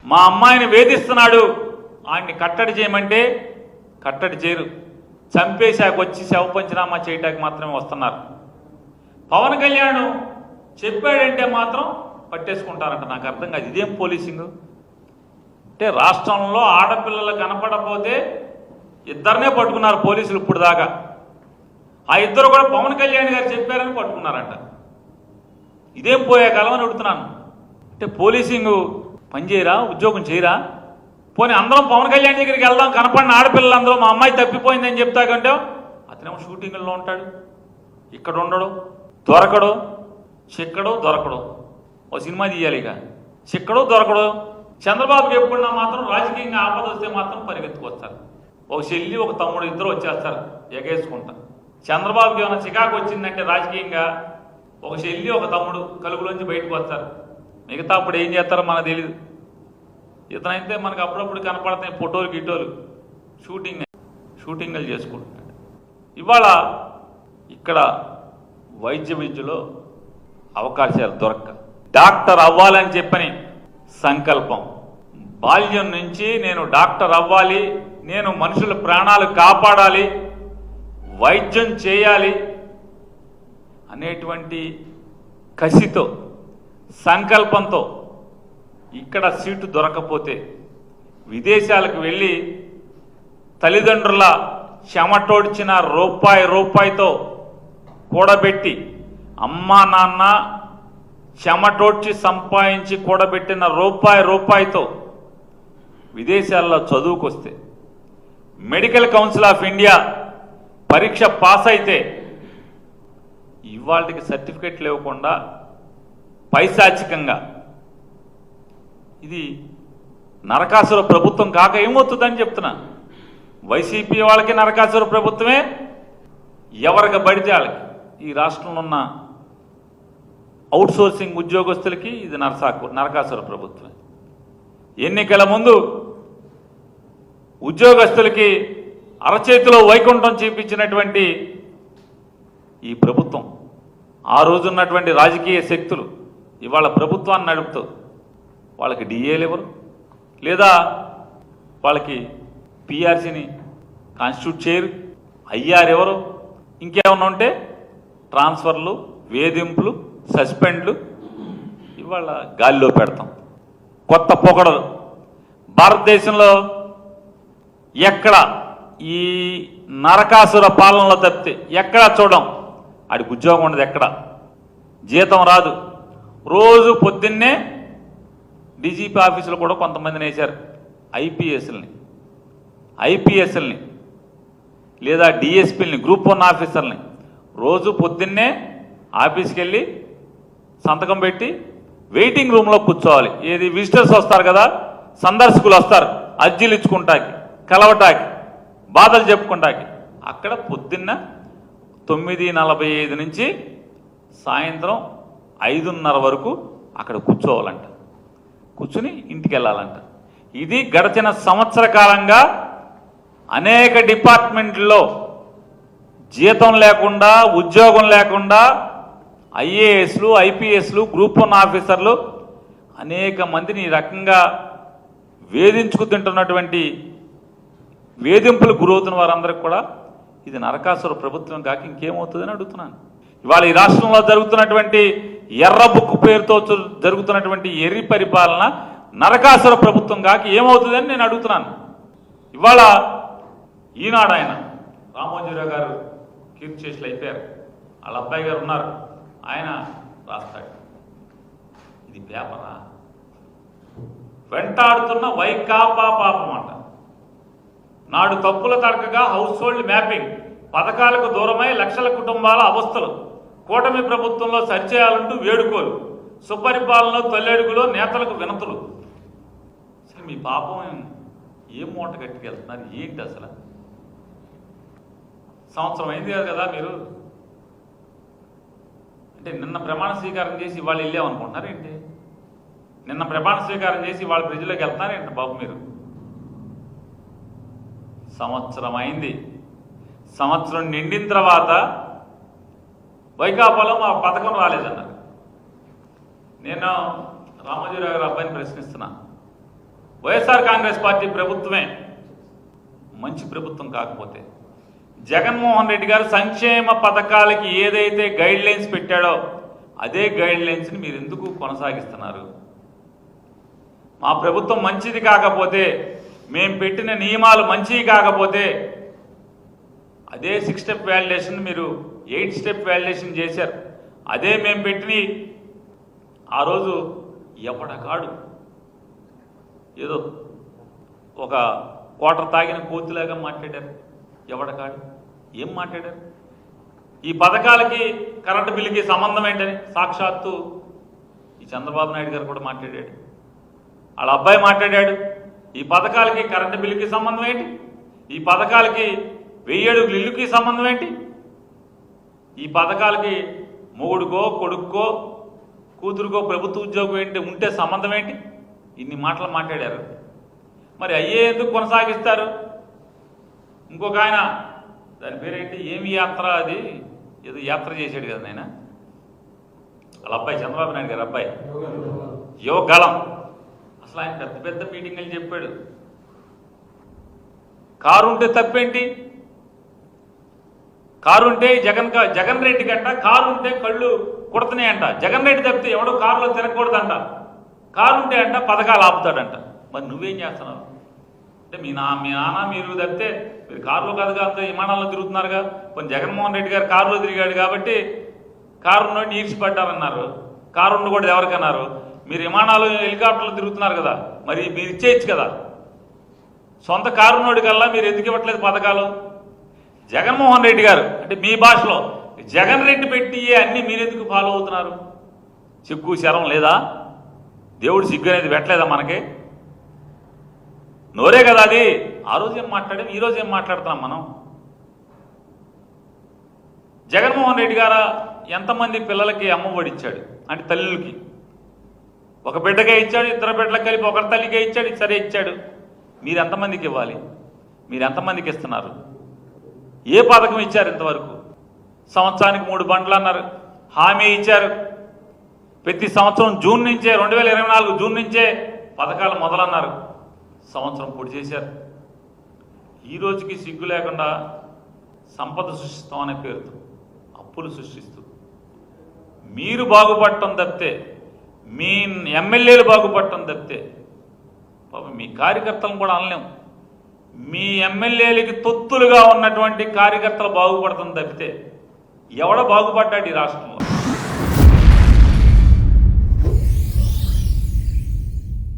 మా అమ్మాయిని వేధిస్తున్నాడు, ఆయన్ని కట్టడి చేయమంటే కట్టడి చేయరు, చంపేశాక వచ్చి శవ పంచనామా చేయడానికి మాత్రమే వస్తున్నారు. పవన్ కళ్యాణ్ చెప్పాడంటే మాత్రం పట్టేసుకుంటారంట. నాకు అర్థం కాదు, ఇదేం పోలీసింగ్ అంటే? రాష్ట్రంలో ఆడపిల్లలు కనపడపోతే ఇద్దరినే పట్టుకున్నారు పోలీసులు ఇప్పుడు దాకా. ఆ ఇద్దరు కూడా పవన్ కళ్యాణ్ గారు చెప్పారని పట్టుకున్నారంట. ఇదేం పోయే కాలం అని అడుగుతున్నాను. అంటే పోలీసింగ్ పనిచేయరా, ఉద్యోగం చేయరా? పోనీ అందరం పవన్ కళ్యాణ్ దగ్గరికి వెళ్దాం, కనపడిన ఆడపిల్లలందరూ మా అమ్మాయి తప్పిపోయిందని చెప్తాకంటే అతనేమో షూటింగ్లో ఉంటాడు, ఇక్కడ ఉండడు, దొరకడు, చిక్కడు దొరకడు. ఓ సినిమా తీయాలి, ఇక చిక్కడు దొరకడు. చంద్రబాబుకి ఎప్పుడున్నా మాత్రం రాజకీయంగా ఆపద వస్తే మాత్రం పరిగెత్తుకొస్తారు. ఒక చెల్లి ఒక తమ్ముడు ఇద్దరు వచ్చేస్తారు ఎగేసుకుంటా. చంద్రబాబుకి ఏమైనా చికాకు వచ్చిందంటే రాజకీయంగా ఒక చెల్లి ఒక తమ్ముడు కలుగులోంచి బయటకు వస్తారు. మిగతా అప్పుడు ఏం చేస్తారో మనకు తెలియదు. ఇతనైతే మనకు అప్పుడప్పుడు కనపడతాయి ఫోటోలు గిటోలు, షూటింగ్లు చేసుకుంటున్నాడు. ఇవాళ ఇక్కడ వైద్య విద్యలో అవకాశాలు దొరక్క డాక్టర్ అవ్వాలని చెప్పని సంకల్పం, బాల్యం నుంచి నేను డాక్టర్ అవ్వాలి, నేను మనుషుల ప్రాణాలు కాపాడాలి, వైద్యం చేయాలి అనేటువంటి కసితో సంకల్పంతో ఇక్కడ సీటు దొరకపోతే విదేశాలకు వెళ్ళి తల్లిదండ్రుల చెమటోడ్చిన రూపాయితో కూడబెట్టి, అమ్మా నాన్న చెమటోడ్చి సంపాదించి కూడబెట్టిన రూపాయితో విదేశాల్లో చదువుకొస్తే మెడికల్ కౌన్సిల్ ఆఫ్ ఇండియా పరీక్ష పాస్ అయితే ఇవాళకి సర్టిఫికెట్లు ఇవ్వకుండా పైశాచికంగా, ఇది నరకాసుర ప్రభుత్వం కాక ఏమవుతుందని చెప్తున్నా. వైసీపీ వాళ్ళకి నరకాసుర ప్రభుత్వమే, ఎవరికి పడితే వాళ్ళకి. ఈ రాష్ట్రంలో ఉన్న అవుట్సోర్సింగ్ ఉద్యోగస్తులకి ఇది నరకాసుర ప్రభుత్వమే. ఎన్నికల ముందు ఉద్యోగస్తులకి అరచేతిలో వైకుంఠం చూపించినటువంటి ఈ ప్రభుత్వం, ఆ రోజున్నటువంటి రాజకీయ శక్తులు ఇవాళ ప్రభుత్వాన్ని నడుపుతూ వాళ్ళకి డిఏలు ఎవరు, లేదా వాళ్ళకి పిఆర్సీని కాన్స్టిట్యూట్ చేయరు, ఐఆర్ ఎవరు, ఇంకేమన్నా ఉంటే ట్రాన్స్ఫర్లు, వేధింపులు, సస్పెండ్లు ఇవాళ గాలిలో పెడతాం. కొత్త పొగడలు భారతదేశంలో ఎక్కడ ఈ నరకాసుర పాలనలో తప్పితే ఎక్కడా చూడం. ఆడికి ఉద్యోగం ఉండదు, ఎక్కడ జీతం రాదు. రోజు పొద్దున్నే డీజీపీ ఆఫీసులో కూడా కొంతమందిని వేశారు, ఐపీఎస్ఎల్ని లేదా డిఎస్పీలని, గ్రూప్ 1 ఆఫీసర్ని. రోజు పొద్దున్నే ఆఫీస్కి వెళ్ళి సంతకం పెట్టి వెయిటింగ్ రూమ్లో కూర్చోవాలి. ఏది విజిటర్స్ వస్తారు కదా, సందర్శకులు వస్తారు అర్జీలు ఇచ్చుకుంటాకి, కలవటాకి, బాధలు చెప్పుకుంటాకి. అక్కడ పొద్దున్న 9:45 నుంచి సాయంత్రం 5:30 వరకు అక్కడ కూర్చోవాలంట, కూర్చుని ఇంటికి వెళ్ళాలంట. ఇది గడిచిన సంవత్సర కాలంగా అనేక డిపార్ట్మెంట్లో జీతం లేకుండా, ఉద్యోగం లేకుండా ఐఏఎస్లు, ఐపీఎస్లు, గ్రూప్ 1 ఆఫీసర్లు అనేక మందిని ఈ రకంగా వేధించుకు తింటున్నటువంటి, వేధింపులు గురవుతున్న వారందరికీ కూడా ఇది నరకాసుర ప్రభుత్వం కాక ఇంకేమవుతుందని అడుగుతున్నాను. ఇవాళ ఈ రాష్ట్రంలో జరుగుతున్నటువంటి ఎర్ర బుక్కు పేరుతో జరుగుతున్నటువంటి ఎర్రి పరిపాలన నరకాసుర ప్రభుత్వం కాక ఏమవుతుందని నేను అడుగుతున్నాను. ఇవాళ ఈనాడు ఆయన రామోజీరావు గారు కీర్తిశేషులు అయిపోయారు, వాళ్ళ అబ్బాయి గారు ఉన్నారు, ఆయన రాస్తాడు. ఇది పేపరా? వెంటాడుతున్న వైకాపా పాపం అంట. నాడు తప్పుల తడకగా హౌస్ హోల్డ్ మ్యాపింగ్, పథకాలకు దూరమై లక్షల కుటుంబాల అవస్థలు, కూటమి ప్రభుత్వంలో సరిచేయాలంటూ వేడుకోలు, సుపరిపాలనలో తొల్లెడుగులో నేతలకు వినతులు. అసలు మీ పాపం ఏం మూట కట్టుకెళ్తున్నారు ఏంటి? అసలు సంవత్సరం అయింది కదా మీరు. అంటే నిన్న ప్రమాణ స్వీకారం చేసి ఇవాళ వెళ్ళామనుకుంటున్నారు ఏంటి? నిన్న ప్రమాణ స్వీకారం చేసి ఇవాళ ప్రజల్లోకి వెళ్తున్నారేంటి బాబు మీరు? సంవత్సరం అయింది. సంవత్సరం నిండిన తర్వాత వైకాపాలో మా పథకం రాలేదన్నారు. నేను రామోజీరావు గారు అబ్బాయిని ప్రశ్నిస్తున్నా, వైఎస్ఆర్ కాంగ్రెస్ పార్టీ ప్రభుత్వమే మంచి ప్రభుత్వం కాకపోతే జగన్మోహన్ రెడ్డి గారు సంక్షేమ పథకాలకి ఏదైతే గైడ్ లైన్స్ పెట్టాడో అదే గైడ్ లైన్స్ని మీరు ఎందుకు కొనసాగిస్తున్నారు? మా ప్రభుత్వం మంచిది కాకపోతే, మేము పెట్టిన నియమాలు మంచివి కాకపోతే అదే 6 స్టెప్ వ్యాలిడేషన్ మీరు 8 స్టెప్ వ్యాలిడేషన్ చేశారు. అదే మేము పెట్టిన ఆ రోజు ఎవడకాడు ఏదో ఒక క్వార్టర్ తాగిన కోతిలాగా మాట్లాడారు. ఎవడకాడు ఏం మాట్లాడారు? ఈ పథకాలకి కరెంటు బిల్లుకి సంబంధం ఏంటని సాక్షాత్తు ఈ చంద్రబాబు నాయుడు గారు కూడా మాట్లాడాడు. వాళ్ళ అబ్బాయి మాట్లాడాడు. ఈ పథకాలకి కరెంటు బిల్లుకి సంబంధం ఏంటి? ఈ పథకాలకి 1000 అడుగుల ఇల్లుకి సంబంధం ఏంటి? ఈ పథకాలకి మొగుడుకో కొడుక్కో కూతురుకో ప్రభుత్వ ఉద్యోగం ఏంటి ఉంటే సంబంధం ఏంటి? ఇన్ని మాటలు మాట్లాడారు. మరి అయ్యే ఎందుకు కొనసాగిస్తారు? ఇంకొక ఆయన దాని పేరేంటి, ఏమి యాత్ర, అది ఏదో యాత్ర చేశాడు కదా నాయన, వాళ్ళ అబ్బాయి చంద్రబాబు నాయుడు గారు అబ్బాయి యువగలం. అసలు ఆయన పెద్ద పెద్ద మీటింగులు చెప్పాడు. కారు ఉంటే తప్పేంటి? కారు ఉంటే జగన్ రెడ్డి కంట కారు ఉంటే కళ్ళు కుడుతున్నాయంట. జగన్ రెడ్డి తప్పితే ఎవడో కారులో తిరగకూడదంట. కారు ఉంటే అంట పథకాలు ఆపుతాడంట. మరి నువ్వేం చేస్తున్నావు అంటే మీ నాన్న మీరు తప్పితే మీరు కారులో కాదుగా, అంత విమానాల్లో తిరుగుతున్నారుగా. కొన్ని జగన్మోహన్ రెడ్డి గారు కారులో తిరిగాడు కాబట్టి కారు నుండి ఈడ్చిపడ్డారన్నారు. కారు ఉండకూడదు ఎవరికన్నారు? మీరు విమానాలు హెలికాప్టర్లు తిరుగుతున్నారు కదా, మరి మీరు ఇచ్చేయచ్చు కదా. సొంత కారున్నోడి కల్లా మీరు ఎందుకు ఇవ్వట్లేదు పథకాలు? జగన్మోహన్ రెడ్డి గారు అంటే మీ భాషలో జగన్ రెడ్డి పెట్టి అన్నీ మీరెందుకు ఫాలో అవుతున్నారు? సిగ్గు శరం లేదా? దేవుడు సిగ్గు అనేది పెట్టలేదా మనకి? నోరే కదా అది. ఆ రోజు ఏం మాట్లాడాం, ఈరోజు ఏం మాట్లాడుతున్నాం మనం? జగన్మోహన్ రెడ్డి గారు ఎంతమంది పిల్లలకి అమ్మఒడి ఇచ్చాడు అంటే తల్లులకి? ఒక బిడ్డకే ఇచ్చాడు, 2 బిడ్డలకు కలిపి ఒకరి తల్లికే ఇచ్చాడు. సరే ఇచ్చాడు. మీరు ఎంతమందికి ఇవ్వాలి? మీరు ఎంతమందికి ఇస్తున్నారు? ఏ పథకం ఇచ్చారు ఇంతవరకు? సంవత్సరానికి 3 బండ్లు అన్నారు, హామీ ఇచ్చారు. ప్రతి సంవత్సరం జూన్ నుంచే 2024 జూన్ నుంచే పథకాలు మొదలన్నారు. సంవత్సరం పొడి చేశారు. ఈ రోజుకి సిగ్గు లేకుండా సంపద సృష్టిస్తాం అనే పేరుతో అప్పులు సృష్టిస్తూ మీరు బాగుపడటం తప్పితే, మీ ఎమ్మెల్యేలు బాగుపడటం తప్పితే, పాపం మీ కార్యకర్తలను కూడా అనలేము. మీ ఎమ్మెల్యేలకి తొత్తులుగా ఉన్నటువంటి కార్యకర్తలు బాగుపడటం తప్పితే ఎవడ బాగుపడ్డాడు ఈ రాష్ట్రంలో?